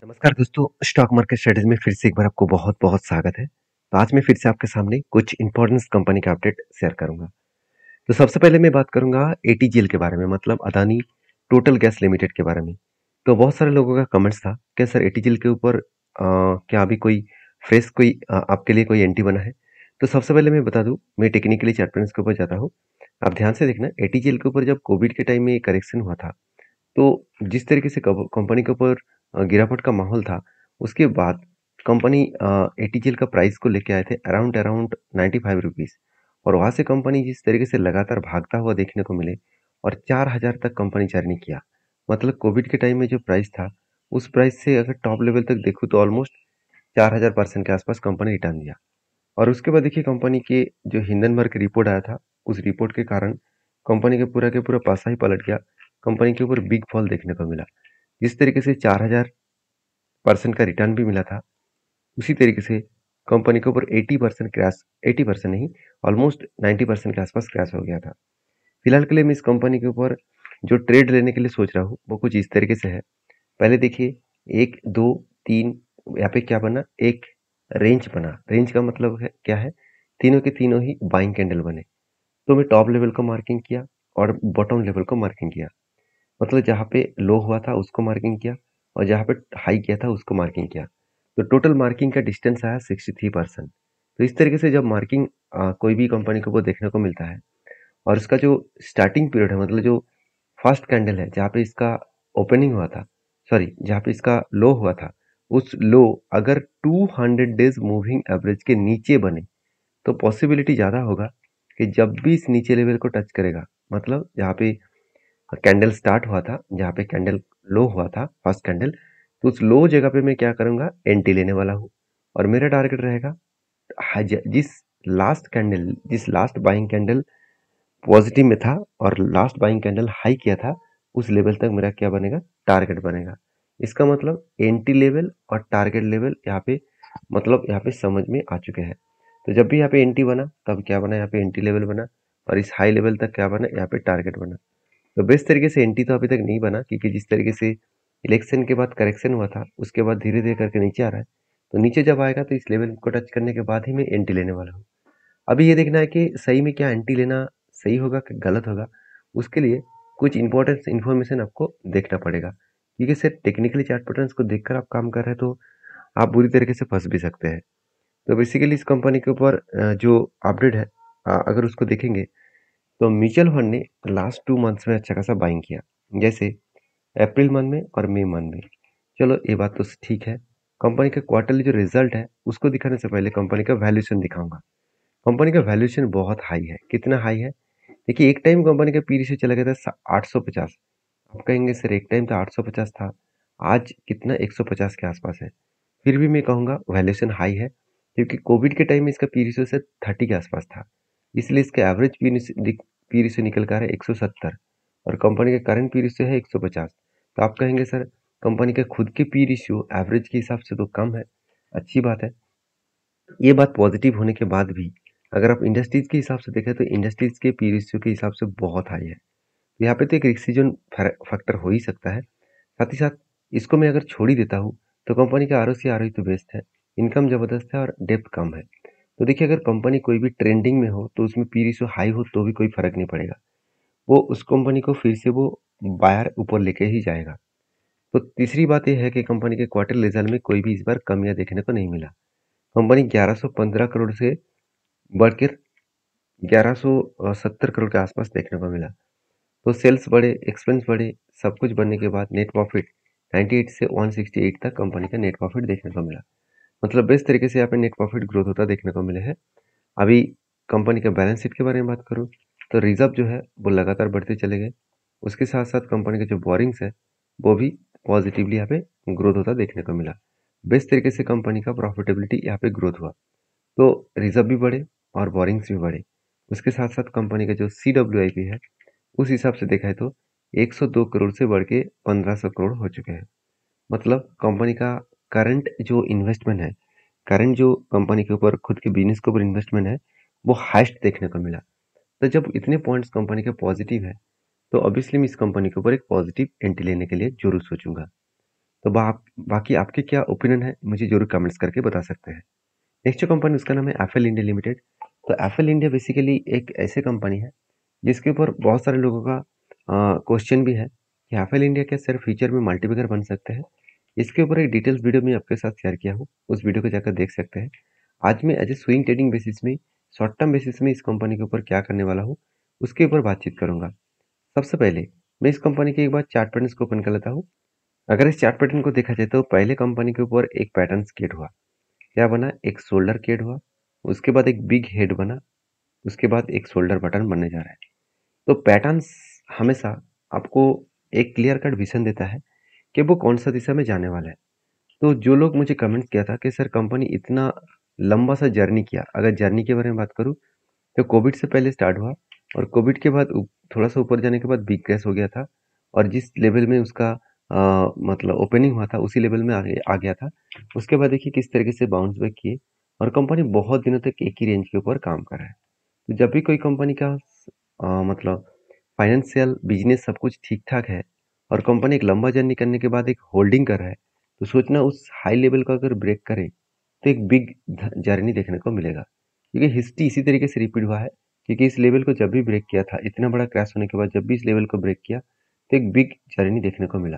नमस्कार दोस्तों, stock market strategy में फिर से एक बार आपको बहुत-बहुत स्वागत है। तो आज मैं फिर से आपके सामने कुछ इंपॉर्टेंट कंपनी का अपडेट शेयर करूंगा। तो सबसे पहले मैं बात करूंगा एटीजीएल के बारे में, मतलब अदानी टोटल गैस लिमिटेड के बारे में। तो बहुत सारे लोगों का कमेंट्स था कि सर एटीजीएल के ऊपर क्या अभी कोई फ्रेश कोई आपके लिए कोई एंट्री बना है? तो सबसे पहले मैं बता दूं, मैं टेक्निकली चार्ट पैटर्न्स के ऊपर जाता हूँ। आप ध्यान से देखना, एटीजीएल के ऊपर जब कोविड के टाइम में करेक्शन हुआ था, तो जिस तरीके से कंपनी के ऊपर गिरावट का माहौल था, उसके बाद कंपनी एटीजीएल का प्राइस को लेके आए थे अराउंड अराउंड 95 रुपीज़। और वहाँ से कंपनी जिस तरीके से लगातार भागता हुआ देखने को मिले और 4000 तक कंपनी जर्नी किया। मतलब कोविड के टाइम में जो प्राइस था, उस प्राइस से अगर टॉप लेवल तक देखूँ तो ऑलमोस्ट 4000% के आसपास कंपनी रिटर्न दिया। और उसके बाद देखिए कंपनी के जो हिंडनबर्ग रिपोर्ट आया था, उस रिपोर्ट के कारण कंपनी के पूरा पासा ही पलट गया। कंपनी के ऊपर बिग फॉल देखने को मिला। जिस तरीके से 4000% का रिटर्न भी मिला था, उसी तरीके से कंपनी के ऊपर 80% क्रैश, 80% नहीं, ऑलमोस्ट 90% के आसपास क्रैश हो गया था। फिलहाल के लिए मैं इस कंपनी के ऊपर जो ट्रेड लेने के लिए सोच रहा हूँ वो कुछ इस तरीके से है। पहले देखिए, एक दो तीन, यहाँ पे क्या बना, एक रेंज बना। रेंज का मतलब है क्या है, तीनों के तीनों ही बाइंग कैंडल बने। तो मैं टॉप लेवल को मार्किंग किया और बॉटम लेवल को मार्किंग किया। मतलब जहाँ पे लो हुआ था उसको मार्किंग किया और जहाँ पे हाई किया था उसको मार्किंग किया। तो टोटल मार्किंग का डिस्टेंस आया 63%। तो इस तरीके से जब मार्किंग कोई भी कंपनी को वो देखने को मिलता है और उसका जो स्टार्टिंग पीरियड है, मतलब जो फर्स्ट कैंडल है जहाँ पे इसका ओपनिंग हुआ था, सॉरी जहाँ पे इसका लो हुआ था, उस लो अगर 200 डेज मूविंग एवरेज के नीचे बने तो पॉसिबिलिटी ज़्यादा होगा कि जब भी इस नीचे लेवल को टच करेगा, मतलब जहाँ पे कैंडल स्टार्ट हुआ था, जहाँ पे कैंडल लो हुआ था फर्स्ट कैंडल, तो उस लो जगह पे मैं क्या करूंगा, एंट्री लेने वाला हूँ। और मेरा टारगेट रहेगा जिस लास्ट बाइंग कैंडल पॉजिटिव में था और लास्ट बाइंग कैंडल हाई किया था, उस लेवल तक मेरा क्या बनेगा, टारगेट बनेगा। इसका मतलब एंट्री लेवल और टारगेट लेवल यहाँ पे, मतलब यहाँ पे समझ में आ चुके हैं। तो जब भी यहाँ पे एंट्री बना तब क्या बना, यहाँ पे एंट्री लेवल बना, और इस हाई लेवल तक क्या बना, यहाँ पे टारगेट बना। तो बेस्ट तरीके से एंट्री तो अभी तक नहीं बना, क्योंकि जिस तरीके से इलेक्शन के बाद करेक्शन हुआ था उसके बाद धीरे धीरे करके नीचे आ रहा है। तो नीचे जब आएगा तो इस लेवल को टच करने के बाद ही मैं एंट्री लेने वाला हूँ। अभी ये देखना है कि सही में क्या एंट्री लेना सही होगा कि गलत होगा। उसके लिए कुछ इंपॉर्टेंट इन्फॉर्मेशन आपको देखना पड़ेगा, क्योंकि सिर्फ टेक्निकली चार्ट पैटर्न्स को देखकर आप काम कर रहे हैं तो आप बुरी तरीके से फंस भी सकते हैं। तो बेसिकली इस कंपनी के ऊपर जो अपडेट है, अगर उसको देखेंगे तो म्यूचुअल फंड ने लास्ट 2 मंथ्स में अच्छा खासा बाइंग किया, जैसे अप्रैल मंथ में और मई मंथ में। चलो ये बात तो ठीक है। कंपनी का क्वार्टरली जो रिजल्ट है उसको दिखाने से पहले कंपनी का वैल्यूएशन दिखाऊंगा। कंपनी का वैल्यूएशन बहुत हाई है। कितना हाई है, देखिए एक टाइम कंपनी का पी रेशियो चला गया था 850। आप कहेंगे सर एक टाइम तो 850 था, आज कितना 150 के आसपास है। फिर भी मैं कहूँगा वैल्यूएशन हाई है, क्योंकि कोविड के टाइम में इसका पी रेशियो से 30 के आसपास था। इसलिए इसका एवरेज पी रेशियो निकल कर है 170, और कंपनी का करंट पी रेशियो है 150। तो आप कहेंगे सर कंपनी का खुद के पी रेशियो एवरेज के हिसाब से तो कम है। अच्छी बात है। ये बात पॉजिटिव होने के बाद भी अगर आप इंडस्ट्रीज के हिसाब से देखें तो इंडस्ट्रीज के पी रेशियो के हिसाब से बहुत हाई है। तो यहाँ पे तो एक रिक्सीजन फैक्टर हो ही सकता है। साथ ही साथ इसको मैं अगर छोड़ ही देता हूँ तो कंपनी का आरओसी तो बेस्ट है, इनकम जबरदस्त है और डेप्थ कम है। तो देखिए अगर कंपनी कोई भी ट्रेंडिंग में हो तो उसमें पी रेशियो हाई हो तो भी कोई फर्क नहीं पड़ेगा, वो उस कंपनी को फिर से वो बायर ऊपर लेके ही जाएगा। तो तीसरी बात यह है कि कंपनी के क्वार्टर रिजल्ट में कोई भी इस बार कमियां देखने को नहीं मिला। कंपनी 1115 करोड़ से बढ़कर 1170 करोड़ के आसपास देखने को मिला। तो सेल्स बढ़े, एक्सपेंस बढ़े, सब कुछ बढ़ने के बाद नेट प्रॉफिट 98 से 168 तक कंपनी का नेट प्रॉफिट देखने को मिला। मतलब बेस्ट तरीके से यहाँ पे नेट प्रॉफिट ग्रोथ होता देखने को मिले है। अभी कंपनी का बैलेंस शीट के बारे में बात करूँ तो रिजर्व जो है वो लगातार बढ़ते चले गए। उसके साथ साथ कंपनी के जो बोरिंग्स है वो भी पॉजिटिवली यहाँ पे ग्रोथ होता देखने को मिला। बेस्ट तरीके से कंपनी का प्रॉफिटेबिलिटी यहाँ पे ग्रोथ हुआ। तो रिजर्व भी बढ़े और बोरिंग्स भी बढ़े। उसके साथ साथ कंपनी का जो CWIP है उस हिसाब से देखा है तो 102 करोड़ से बढ़ के 1500 करोड़ हो चुके हैं। मतलब कंपनी का करंट जो इन्वेस्टमेंट है, करंट जो कंपनी के ऊपर खुद के बिजनेस के ऊपर इन्वेस्टमेंट है, वो हाईएस्ट देखने को मिला। तो जब इतने पॉइंट्स कंपनी के पॉजिटिव है तो ऑब्वियसली मैं इस कंपनी के ऊपर एक पॉजिटिव एंट्री लेने के लिए जरूर सोचूंगा। तो बाकी आपके क्या ओपिनियन है मुझे ज़रूर कमेंट्स करके बता सकते हैं। नेक्स्ट जो कंपनी उसका नाम है एफएल इंडिया लिमिटेड। तो एफएल इंडिया बेसिकली एक ऐसी कंपनी है जिसके ऊपर बहुत सारे लोगों का क्वेश्चन भी है कि एफएल इंडिया क्या सिर्फ फ्यूचर में मल्टीबैगर बन सकते हैं। इसके ऊपर एक डिटेल्स वीडियो मैं आपके साथ शेयर किया हूँ, उस वीडियो को जाकर देख सकते हैं। आज मैं as a swing trading basis में, शॉर्ट टर्म बेसिस में इस कंपनी के ऊपर क्या करने वाला हूँ उसके ऊपर बातचीत करूंगा। सबसे पहले मैं इस कंपनी के एक बार चार्ट पैटर्न को ओपन कर लेता हूँ। अगर इस चार्ट पैटर्न को देखा जाए तो पहले कंपनी के ऊपर एक पैटर्न क्रिएट हुआ। क्या बना? एक शोल्डर क्रिएट हुआ, उसके बाद एक बिग हेड बना, उसके बाद एक शोल्डर बटन बनने जा रहा है। तो पैटर्न्स हमेशा आपको एक क्लियर कट विजन देता है कि वो कौन सा दिशा में जाने वाला है। तो जो लोग मुझे कमेंट किया था कि सर कंपनी इतना लंबा सा जर्नी किया, अगर जर्नी के बारे में बात करूँ तो कोविड से पहले स्टार्ट हुआ और कोविड के बाद थोड़ा सा ऊपर जाने के बाद बिग क्रैश हो गया था और जिस लेवल में उसका मतलब ओपनिंग हुआ था उसी लेवल में आ गया था। उसके बाद देखिए किस तरीके से बाउंस बैक किए और कंपनी बहुत दिनों तक एक ही रेंज के ऊपर काम कर रहा है। तो जब भी कोई कंपनी का मतलब फाइनेंशियल बिजनेस सब कुछ ठीक ठाक है और कंपनी एक लंबा जर्नी करने के बाद एक होल्डिंग कर रहा है, तो सोचना उस हाई लेवल को अगर ब्रेक करे तो एक बिग जर्नी देखने को मिलेगा। क्योंकि हिस्ट्री इसी तरीके से रिपीट हुआ है, क्योंकि इस लेवल को जब भी ब्रेक किया था, इतना बड़ा क्रैश होने के बाद जब भी इस लेवल को ब्रेक किया तो एक बिग जर्नी देखने को मिला।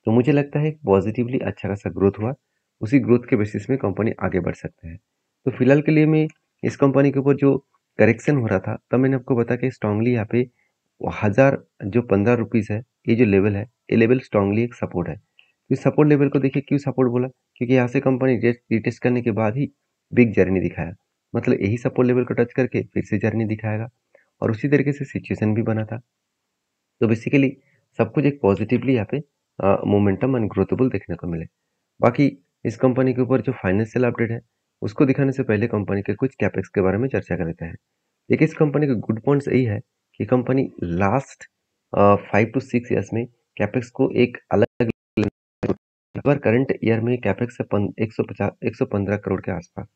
तो मुझे लगता है पॉजिटिवली अच्छा खासा ग्रोथ हुआ, उसी ग्रोथ के बेसिस में कंपनी आगे बढ़ सकते हैं। तो फिलहाल के लिए मैं इस कंपनी के ऊपर जो करेक्शन हो रहा था तब मैंने आपको बताया कि स्ट्रांगली यहाँ पे 1000 जो 15 रुपीज़ है, ये जो लेवल है, ये लेवल स्ट्रांगली एक सपोर्ट है। इस सपोर्ट लेवल को देखिए क्यों सपोर्ट बोला, क्योंकि यहाँ से कंपनी रिटेस्ट करने के बाद ही बिग जर्नी दिखाया। मतलब यही सपोर्ट लेवल को टच करके फिर से जर्नी दिखाएगा और उसी तरीके से सिचुएशन भी बना था। तो बेसिकली सब कुछ एक पॉजिटिवली यहाँ पे मोमेंटम एंड ग्रोथेबल देखने को मिले। बाकी इस कंपनी के ऊपर जो फाइनेंशियल अपडेट है उसको दिखाने से पहले कंपनी के कुछ कैपेक्स के बारे में चर्चा कर लेते हैं। देखिए इस कंपनी का गुड पॉइंट्स यही है कि कंपनी लास्ट 5 to 6 ईयर्स में कैपेक्स को एक अलग पर करंट ईयर में कैपेक्स है 115 करोड़ के आसपास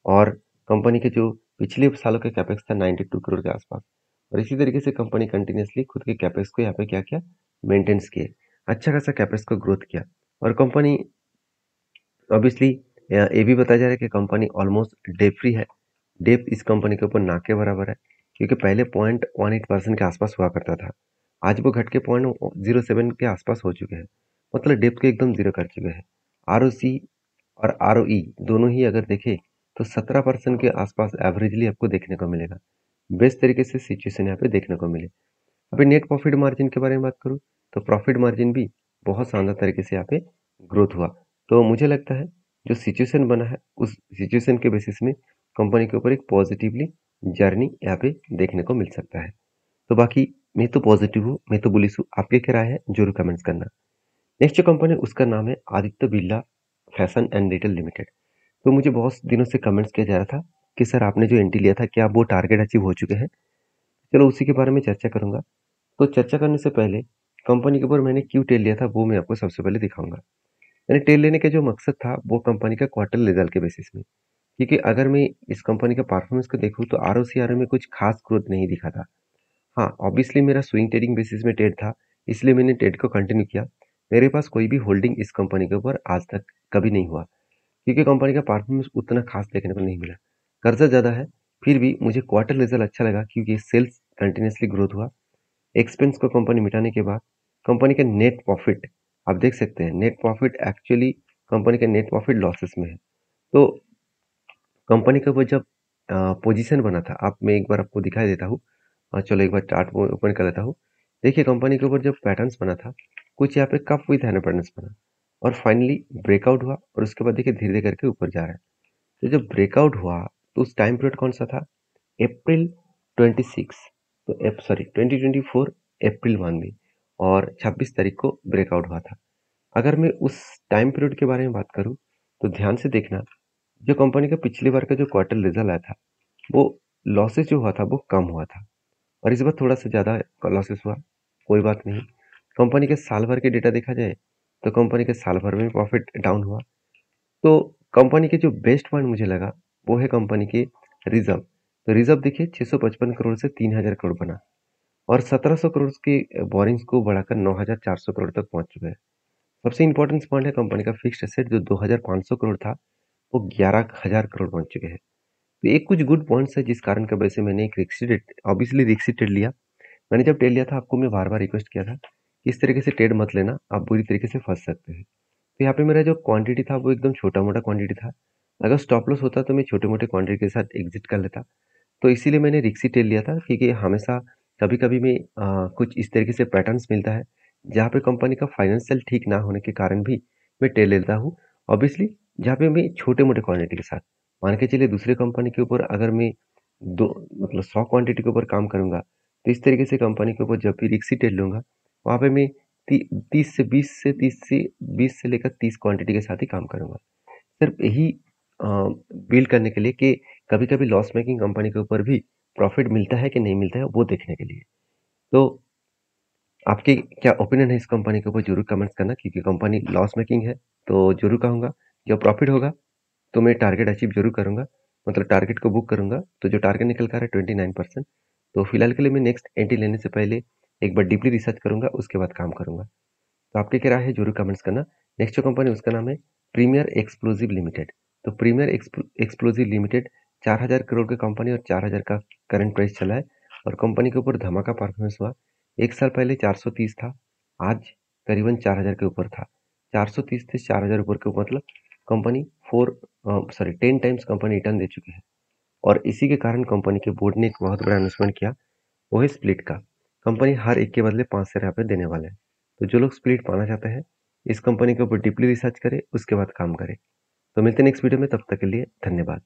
और कंपनी के जो पिछले सालों के कैपेक्स था 92 करोड़ के आसपास। और इसी तरीके से कंपनी कंटिन्यूसली खुद के कैपेक्स को यहाँ पे क्या किया, मेंटेन्स किए, अच्छा खासा कैपेक्स को ग्रोथ किया। और कंपनी ऑब्वियसली ये भी बताया जा रहा है कि कंपनी ऑलमोस्ट डेट फ्री है। डेट इस कंपनी के ऊपर ना के बराबर है, क्योंकि पहले 0.18% के आसपास हुआ करता था, आज वो घट के 0.07 के आसपास हो चुके हैं। मतलब डेट को एकदम जीरो कर चुके हैं। आरओसी और आरओई दोनों ही अगर देखें तो 17% के आसपास एवरेजली आपको देखने को मिलेगा। बेस्ट तरीके से सिचुएशन यहाँ पे देखने को मिले। अभी नेट प्रॉफिट मार्जिन के बारे में बात करूँ तो प्रॉफिट मार्जिन भी बहुत शानदार तरीके से यहाँ पे ग्रोथ हुआ। तो मुझे लगता है जो सिचुएशन बना है उस सिचुएशन के बेसिस में कंपनी के ऊपर एक पॉजिटिवली जर्नी यहाँ पे देखने को मिल सकता है। तो बाकी मैं तो पॉजिटिव हूँ, मैं तो बुलिश हूँ, आपके क्या राय है जरूर कमेंट्स करना। नेक्स्ट जो कंपनी उसका नाम है Aditya Birla fashion and retail limited. तो मुझे बहुत दिनों से कमेंट्स किया जा रहा था कि सर आपने जो एंट्री लिया था क्या वो टारगेट अचीव हो चुके हैं। चलो उसी के बारे में चर्चा करूंगा। तो चर्चा करने से पहले कंपनी के ऊपर मैंने क्यों टेल लिया था वो मैं आपको सबसे पहले दिखाऊंगा। मैंने टेल लेने का जो मकसद था वो कंपनी का क्वार्टर रिजल्ट के बेसिस में, क्योंकि अगर मैं इस कंपनी का परफॉर्मेंस को देखूँ तो आर में कुछ खास ग्रोथ नहीं दिखा था। हाँ, ऑब्वियसली मेरा स्विंग ट्रेडिंग बेसिस में ट्रेड था, इसलिए मैंने ट्रेड को कंटिन्यू किया। मेरे पास कोई भी होल्डिंग इस कंपनी के ऊपर आज तक कभी नहीं हुआ, क्योंकि कंपनी का परफॉर्मेंस उतना खास देखने को नहीं मिला। कर्जा ज़्यादा है, फिर भी मुझे क्वार्टर रिजल्ट अच्छा लगा क्योंकि सेल्स कंटिन्यूसली ग्रोथ हुआ। एक्सपेंस को कंपनी मिटाने के बाद कंपनी का नेट प्रॉफिट आप देख सकते हैं, नेट प्रॉफिट एक्चुअली कंपनी का नेट प्रॉफिट लॉसेस में है। तो कंपनी का वो जब पोजीशन बना था, आप मैं एक बार आपको दिखाई देता हूँ। चलो एक बार चार्ट को ओपन कर लेता हूँ। देखिए कंपनी के ऊपर जब पैटर्न्स बना था, कुछ यहाँ पे कप विथ हैंड पैटर्न्स बना और फाइनली ब्रेकआउट हुआ और उसके बाद देखिए धीरे धीरे करके ऊपर जा रहा है। तो जब ब्रेकआउट हुआ तो उस टाइम पीरियड कौन सा था? अप्रैल 26, तो सॉरी 2024 अप्रैल 1 में और 26 तारीख को ब्रेकआउट हुआ था। अगर मैं उस टाइम पीरियड के बारे में बात करूं तो ध्यान से देखना, जो कंपनी का पिछली बार का जो क्वार्टर रिजल्ट आया था वो लॉसेस जो हुआ था वो कम हुआ था और इस बार थोड़ा सा ज़्यादा लॉसेस हुआ। कोई बात नहीं, कंपनी के साल भर के डेटा देखा जाए तो कंपनी के साल भर में प्रॉफिट डाउन हुआ। तो कंपनी के जो बेस्ट पॉइंट मुझे लगा वो है कंपनी के रिजर्व। तो रिजर्व देखिए 655 करोड़ से 3000 करोड़ बना और 1700 करोड़ की बोरिंग्स को बढ़ाकर 9400 करोड़ तक पहुंच चुका है। सबसे इंपॉर्टेंट पॉइंट है कंपनी का फिक्स्ड एसेट जो 2500 करोड़ था वो 11,000 करोड़ पहुंच चुके हैं। तो एक कुछ गुड पॉइंट्स है जिस कारण की वजह से मैंने एक रिक्सी ट्रेड ऑब्वियसली रिक्सी ट्रेड लिया। मैंने जब ट्रेड लिया था आपको मैं बार बार रिक्वेस्ट किया था कि इस तरीके से ट्रेड मत लेना, आप बुरी तरीके से फंस सकते हैं। तो यहाँ पे मेरा जो क्वांटिटी था वो एकदम छोटा मोटा क्वांटिटी था। अगर स्टॉप लॉस होता तो मैं छोटे मोटे क्वांटिटी के साथ एग्जिट कर लेता। तो इसीलिए मैंने रिक्सी ट्रेड लिया था क्योंकि हमेशा कभी कभी में कुछ इस तरीके से पैटर्न्स मिलता है जहाँ पे कंपनी का फाइनेंशियल ठीक ना होने के कारण भी मैं ट्रेड लेता हूँ। ऑब्वियसली जहाँ पे मैं छोटे मोटे क्वांटिटी के साथ मान के चलिए दूसरे कंपनी के ऊपर अगर मैं दो मतलब 100 क्वांटिटी के ऊपर काम करूंगा तो इस तरीके से कंपनी के ऊपर जब भी रिक्सी ट्रेड लूंगा वहाँ पे मैं 30 से लेकर 30 क्वांटिटी के साथ ही काम करूंगा। सिर्फ यही बिल्ड करने के लिए कि कभी कभी लॉस मेकिंग कंपनी के ऊपर भी प्रॉफिट मिलता है कि नहीं मिलता है वो देखने के लिए। तो आपकी क्या ओपिनियन है इस कंपनी के ऊपर जरूर कमेंट्स करना क्योंकि कंपनी लॉस मेकिंग है तो जरूर कहूंगा जब प्रॉफिट होगा तो मैं टारगेट अचीव जरूर करूंगा, मतलब टारगेट को बुक करूंगा। तो जो टारगेट निकल कर है 29%। तो फिलहाल के लिए मैं नेक्स्ट एंट्री लेने से पहले एक बार डीपली रिसर्च करूंगा उसके बाद काम करूंगा। तो आपकी क्या राय है जरूर कमेंट्स करना। नेक्स्ट जो कंपनी उसका नाम है प्रीमियर एक्सप्लोजिव लिमिटेड। तो प्रीमियर एक्सप्लोजिव लिमिटेड 4,000 करोड़ की कंपनी और 4,000 का करंट प्राइस चला है और कंपनी के ऊपर धमाका परफॉर्मेंस हुआ। एक साल पहले 430 था, आज करीबन 4,000 के ऊपर था। 430 से 4,000 ऊपर के मतलब कंपनी 10 टाइम्स कंपनी रिटर्न दे चुकी है। और इसी के कारण कंपनी के बोर्ड ने एक बहुत बड़ा अनाउंसमेंट किया, वो है स्प्लिट का। कंपनी हर एक के बदले 5 शेयर यहाँ पे देने वाले हैं। तो जो लोग स्प्लिट पाना चाहते हैं इस कंपनी के ऊपर डीपली रिसर्च करें उसके बाद काम करें। तो मिलते हैं नेक्स्ट वीडियो में, तब तक के लिए धन्यवाद।